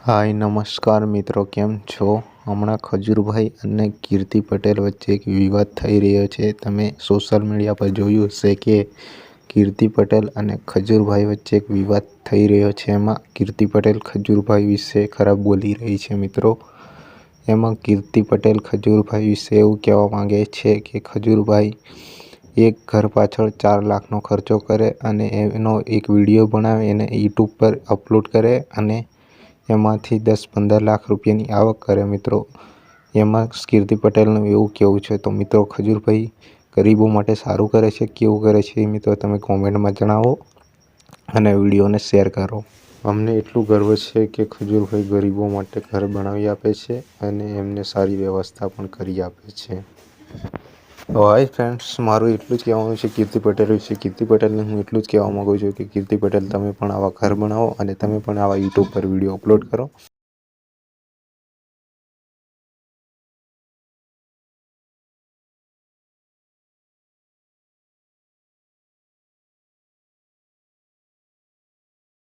હાય નમસ્કાર મિત્રો, કેમ છો? હમણાં ખજૂરભાઈ અને કીર્તિ પટેલ વચ્ચે એક વિવાદ થઈ રહ્યો છે. તમે સોશિયલ મીડિયા પર જોયું હશે કે કીર્તિ પટેલ અને ખજૂરભાઈ વચ્ચે એક વિવાદ થઈ રહ્યો છે. એમાં કીર્તિ પટેલ ખજૂરભાઈ વિશે ખરાબ બોલી રહી છે. મિત્રો, એમાં કીર્તિ પટેલ ખજૂરભાઈ વિશે એવું કહેવા માંગે છે કે ખજૂરભાઈ એક ઘર પાછળ 4 લાખનો ખર્ચો કરે અને એનો એક વિડીયો બનાવે, એને યુટ્યુબ પર અપલોડ કરે અને એમાંથી 10-15 લાખ રૂપિયાની આવક કરે. મિત્રો, એમાં કીર્તિ પટેલનું એવું કહેવું છે. તો મિત્રો, ખજૂરભાઈ ગરીબો માટે સારું કરે છે, કેવું કરે છે એ મિત્રો તમે કોમેન્ટમાં જણાવો અને વિડીયોને શેર કરો. અમને એટલું ગર્વ છે કે ખજૂરભાઈ ગરીબો માટે ઘર બનાવી આપે છે અને એમને સારી વ્યવસ્થા પણ કરી આપે છે. હાય ફ્રેન્ડ્સ, મારું એટલું જ કહેવાનું છે કીર્તિ પટેલ વિશે. કીર્તિ પટેલને હું એટલું જ કહેવા માગું છું કે કીર્તિ પટેલ, તમે પણ આવા ઘર બનાવો અને તમે પણ આવા યુટ્યુબ પર વિડીયો અપલોડ કરો.